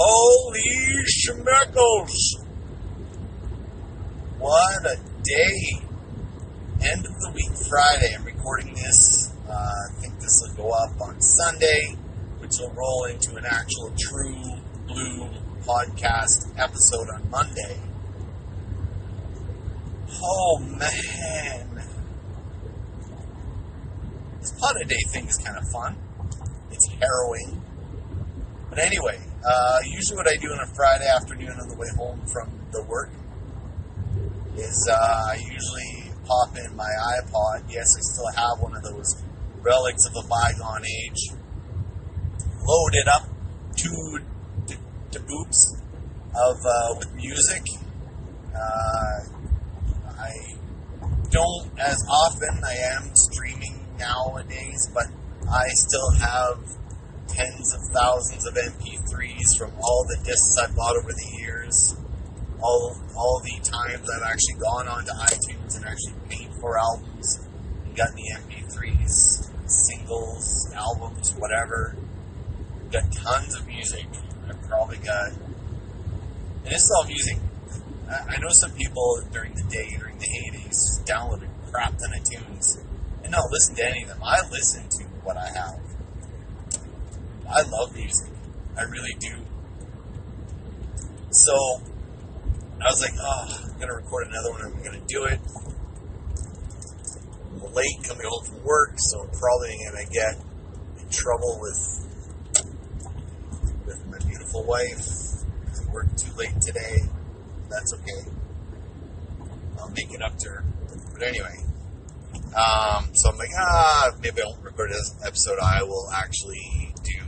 Holy schmeckles! What a day. End of the week Friday. I'm recording this. I think this will go up on Sunday, which will roll into an actual true blue podcast episode on Monday. Oh man. This pot a day thing is kind of fun. It's harrowing. But anyway, usually what I do on a Friday afternoon on the way home from the work is I usually pop in my iPod. Yes, I still have one of those relics of a bygone age. Load it up to boots with music. I don't as often. I am streaming nowadays, but I still have tens of thousands of MP3s from all the discs I bought over the years. All the times I've actually gone onto iTunes and actually paid for albums and gotten the MP3s, singles, albums, whatever. Got tons of music. I've probably got, and it's all music. I know some people during the day, during the heydays, downloaded crap ton of tunes and don't listen to any of them. I listen to what I have. I love music. I really do. So I was like, I'm going to record another one. I'm going to do it. I'm late coming home from work, so I'm probably going to get in trouble with my beautiful wife. I worked too late today. That's okay. I'll make it up to her. But anyway, so I'm like, maybe I won't record this episode. I will actually do,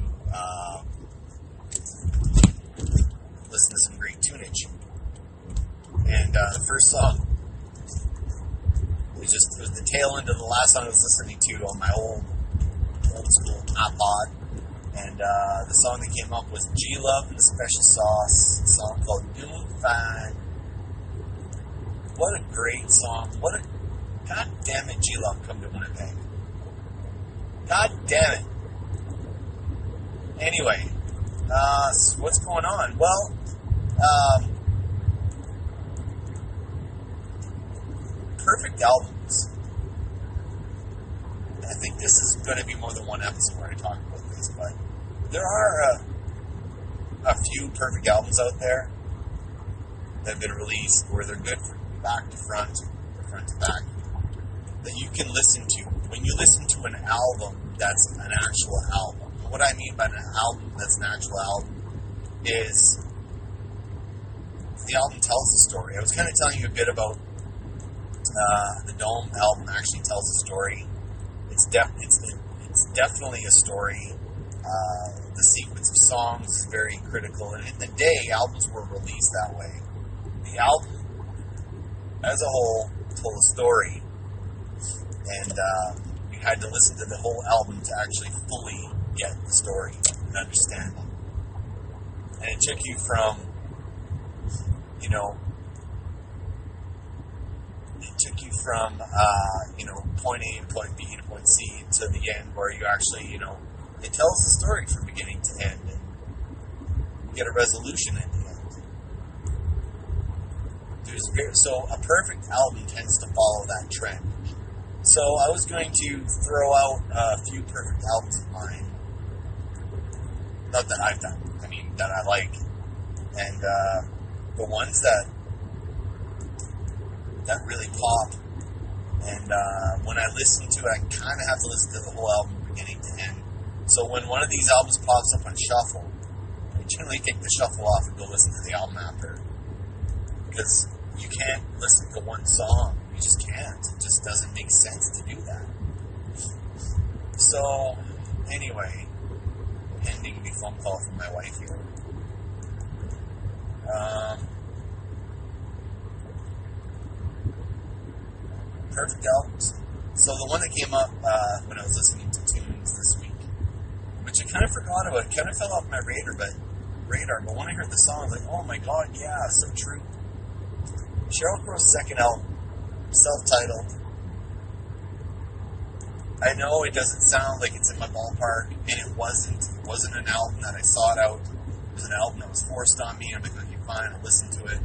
listen to some great tunage. And the first song was the tail end of the last song I was listening to on my old school iPod. And the song that came up was G-Love and the Special Sauce, a song called New Fine. What a great song. God damn it, G-Love, come to Winnipeg. God damn it. Anyway, so what's going on? Well, perfect albums. I think this is going to be more than one episode where I talk about this, but there are a few perfect albums out there that have been released where they're good from back to front, or front to back, that you can listen to. When you listen to an album that's an actual album, and what I mean by an album that's an actual album is the album tells a story. I was kind of telling you a bit about the Dome album actually tells a story. It's definitely a story. The sequence of songs is very critical, and in the day, albums were released that way. The album, as a whole, told a story, and you had to listen to the whole album to actually fully get the story and understand it. And it took you from, point A to point B to point C to the end where you actually, it tells the story from beginning to end and you get a resolution at the end. So a perfect album tends to follow that trend. So I was going to throw out a few perfect albums of mine. Not that I've done, that I like. And the ones that really pop. And when I listen to it, I kind of have to listen to the whole album beginning to end. So when one of these albums pops up on shuffle, I generally take the shuffle off and go listen to the album after. Because you can't listen to one song. You just can't. It just doesn't make sense to do that. So, anyway, pending the phone call from my wife here. Perfect albums. So the one that came up when I was listening to tunes this week, which I kind of forgot about, kind of fell off my radar, but when I heard the song, I was like, oh my god, yeah, so true. Sheryl Crow's second album, self-titled. I know it doesn't sound like it's in my ballpark, and it wasn't. It wasn't an album that I sought out. was an album that was forced on me. I'm like, okay, fine, I'll listen to it.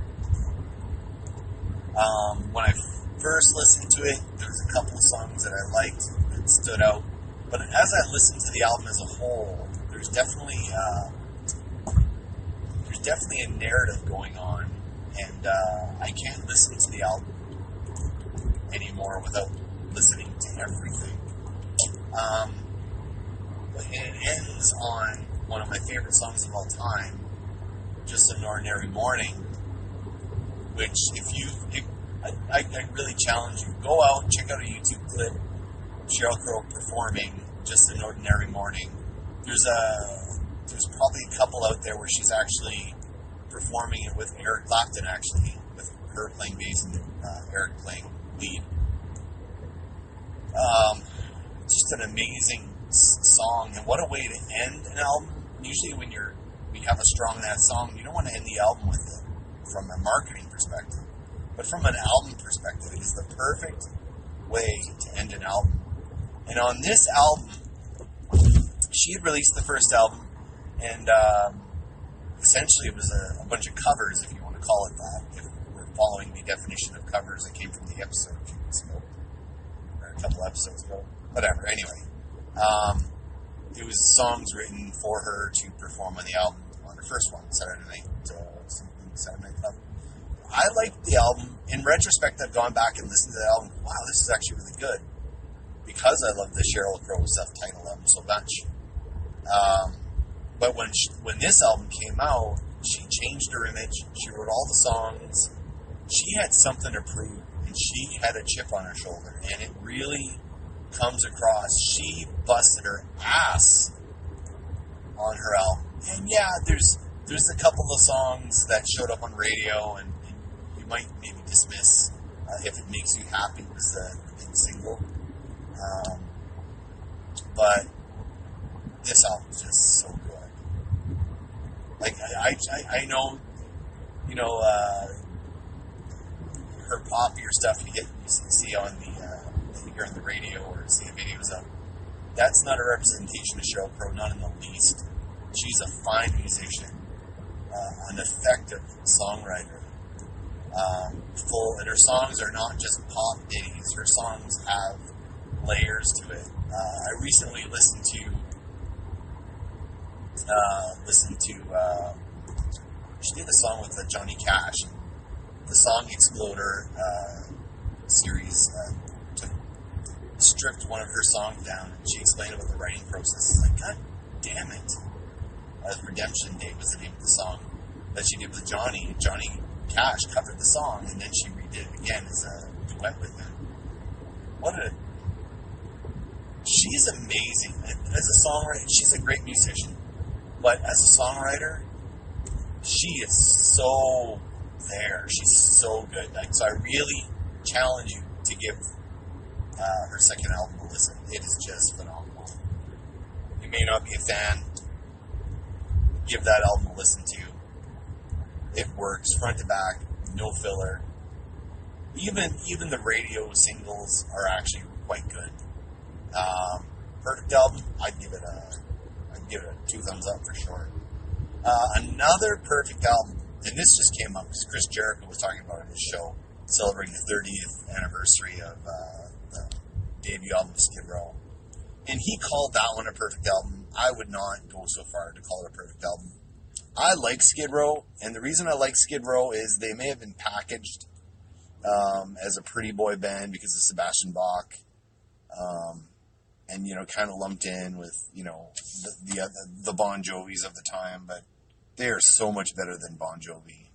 When I first listened to it, there was a couple of songs that I liked that stood out. But as I listened to the album as a whole, there's definitely a narrative going on, and I can't listen to the album anymore without listening to everything. And it ends on one of my favorite songs of all time, Just an Ordinary Morning, which I really challenge you, go out and check out a YouTube clip of Sheryl Crow performing Just an Ordinary Morning. There's probably a couple out there where she's actually performing it with Eric Clapton, actually, with her playing bass and Eric playing lead. Just an amazing song, and what a way to end an album. Usually when you have a strong ass song, you don't want to end the album with it from a marketing perspective. But from an album perspective, it is the perfect way to end an album. And on this album, she had released the first album, and essentially it was a bunch of covers, if you want to call it that, if we're following the definition of covers that came from the episode a few weeks ago, or a couple episodes ago, whatever, anyway. It was songs written for her to perform on the album, on her first one, Saturday Night Club. I liked the album. In retrospect, I've gone back and listened to the album. Wow, this is actually really good, because I love the Sheryl Crow self-titled album so much. But when this album came out, she changed her image. She wrote all the songs. She had something to prove, and she had a chip on her shoulder, and it really comes across. She busted her ass on her album. And yeah, there's a couple of songs that showed up on radio, and you might maybe dismiss If It Makes You Happy was the big single. But this album is just so good. Like, I know, her poppier stuff you see on the, you hear on the radio or see the videos of. That's not a representation of Sheryl Crow, not in the least. She's a fine musician, an effective songwriter, and her songs are not just pop ditties. Her songs have layers to it. I recently listened to she did a song with Johnny Cash. The song Exploder series stripped one of her songs down, and she explained about the writing process. It's like, God damn it. Redemption Day was the name of the song that she did with Johnny. Johnny Cash covered the song, and then she redid it again as a duet with him. She's amazing. As a songwriter, she's a great musician. But as a songwriter, she is so there. She's so good. So I really challenge you to give her second album a listen. It is just phenomenal. You may not be a fan. Give that album a listen to. It works front to back, no filler. Even the radio singles are actually quite good. Perfect album. I'd give it a 2 thumbs up for sure. Another perfect album, and this just came up because Chris Jericho was talking about it in his show, celebrating the 30th anniversary of the debut album of Skid Row. And he called that one a perfect album. I would not go so far to call it a perfect album. I like Skid Row, and the reason I like Skid Row is they may have been packaged as a pretty boy band because of Sebastian Bach, and kind of lumped in with the Bon Jovis of the time, but they are so much better than Bon Jovi.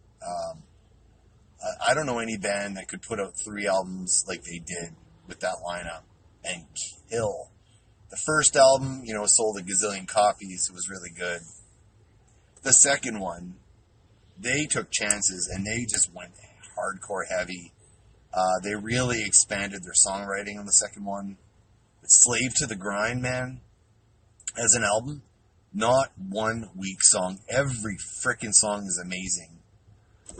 I don't know any band that could put out 3 albums like they did with that lineup and kill. The first album, sold a gazillion copies. It was really good. The second one, they took chances and they just went hardcore heavy. They really expanded their songwriting on the second one. It's Slave to the Grind, man, as an album. Not one weak song. Every freaking song is amazing.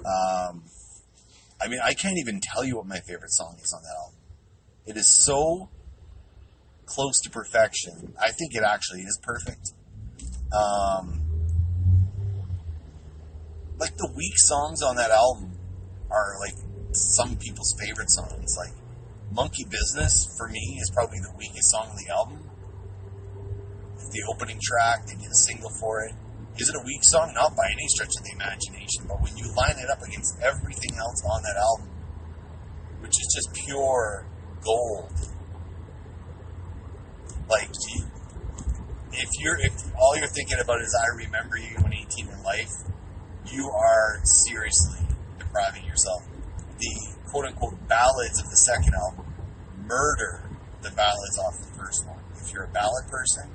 I can't even tell you what my favorite song is on that album. It is so close to perfection. I think it actually is perfect. like the weak songs on that album are like some people's favorite songs. Like Monkey Business for me is probably the weakest song on the album. The opening track, they did a single for it. Is it a weak song? Not by any stretch of the imagination, but when you line it up against everything else on that album, which is just pure gold, like if all you're thinking about is I remember you when 18 in life, you are seriously depriving yourself. The quote-unquote ballads of the second album murder the ballads off the first one. If you're a ballad person,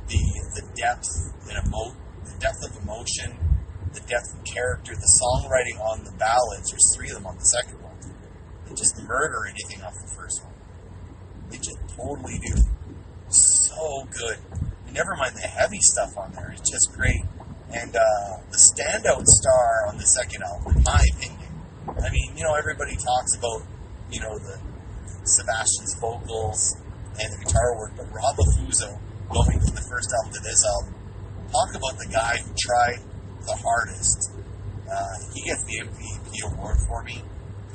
the depth of emotion, the depth of character, the songwriting on the ballads, there's 3 of them on the second one, they just murder anything off the first one. They just totally do. So good. And never mind the heavy stuff on there, it's just great. And the standout star on the second album, in my opinion, I mean, everybody talks about, the Sebastian's vocals and the guitar work, but Rob Affuso, going from the first album to this album, talk about the guy who tried the hardest. He gets the MVP award for me.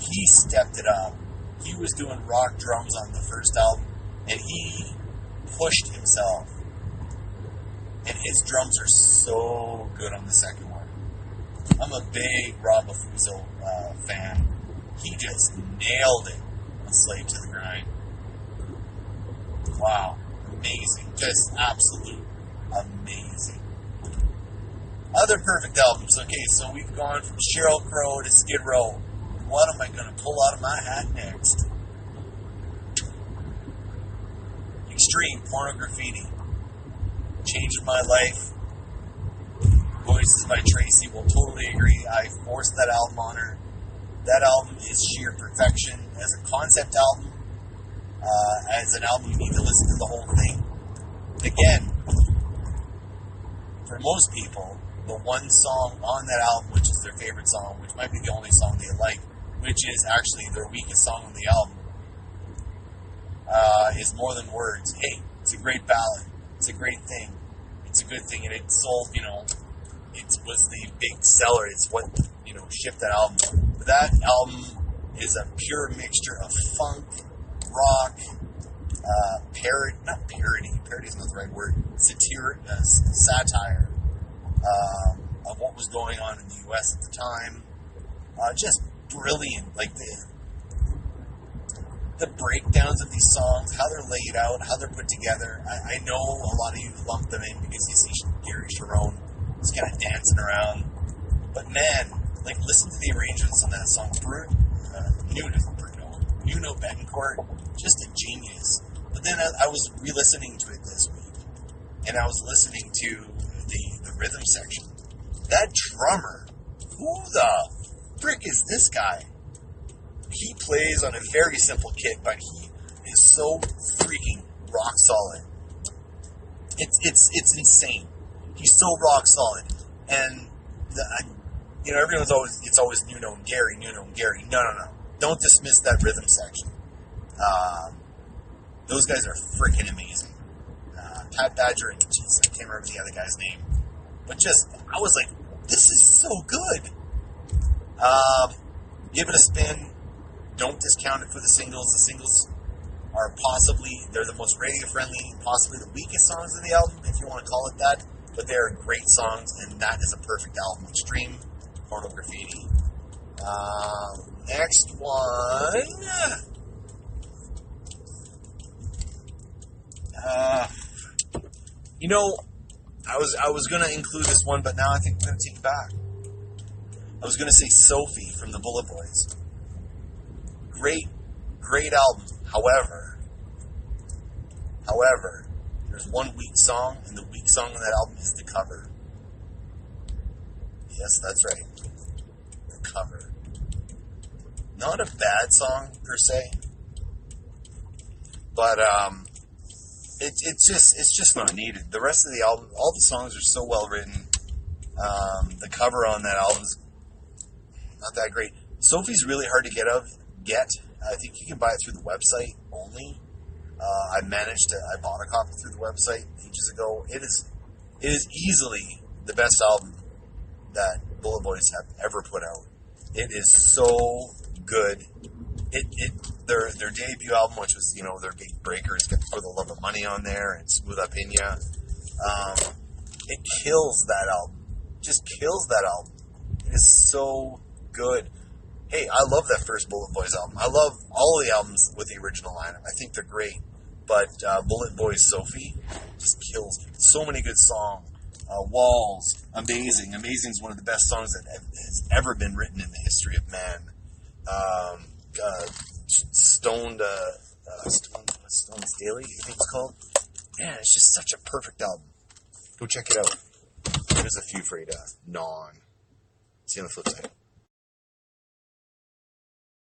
He stepped it up. He was doing rock drums on the first album, and he pushed himself. And his drums are so good on the second one. I'm a big Rob Affuso fan. He just nailed it on Slave to the Grind. Wow. Amazing. Just absolute amazing. Other perfect albums. Okay, so we've gone from Sheryl Crow to Skid Row. What am I going to pull out of my hat next? Extreme, Pornograffitti. Changed my life. Voices by Tracy will totally agree. I forced that album on her. That album is sheer perfection. As a concept album, as an album, you need to listen to the whole thing. Again, for most people, the one song on that album, which is their favorite song, which might be the only song they like, which is actually their weakest song on the album, is More Than Words. Hey, it's a great ballad. It's a great thing. It's a good thing. And it sold, it was the big seller. It's what, shipped that album. But that album is a pure mixture of funk, rock, parody is not the right word, satire of what was going on in the U.S. at the time. Just brilliant, like the breakdowns of these songs, how they're laid out, how they're put together. I know a lot of you lump them in because you see Geary Sharon just kind of dancing around, but man, like listen to the arrangements on that song. Nuno Betancourt, just a genius. But then I was re-listening to it this week, and I was listening to the rhythm section. That drummer, who the frick is this guy? He plays on a very simple kit, but he is so freaking rock solid. It's insane. He's so rock solid, and everyone's always Nuno and Gary. No. Don't dismiss that rhythm section. Those guys are freaking amazing. Pat Badger and I can't remember the other guy's name, but I was like, this is so good. Give it a spin. Don't discount it for the singles. The singles are they're the most radio friendly, possibly the weakest songs of the album, if you want to call it that, but they're great songs, and that is a perfect album. Extreme, Pornograffitti. Next one. I was going to include this one, but now I think I'm going to take it back. I was going to say Sophie from the Bulletboys. Great album. However, there's one weak song, and the weak song on that album is the cover. Yes, that's right. The cover. Not a bad song, per se. But, it's just not needed. The rest of the album, all the songs are so well written. The cover on that album's not that great. Sophie's really hard to get. I think you can buy it through the website only. I bought a copy through the website ages ago. It is easily the best album that Bulletboys have ever put out. It is so good. Their debut album, which was, their big breakers, got For the Love of Money on there and Smooth Up In Ya. It kills that album. Just kills that album. It is so good. Hey, I love that first Bulletboys album. I love all the albums with the original lineup. I think they're great. But Bulletboys Sophie just kills. So many good songs. Walls, amazing. Amazing is one of the best songs that has ever been written in the history of man. Stones Daily, I think it's called. Man, it's just such a perfect album. Go check it out. There's a few for you to gnaw on. See you on the flip side.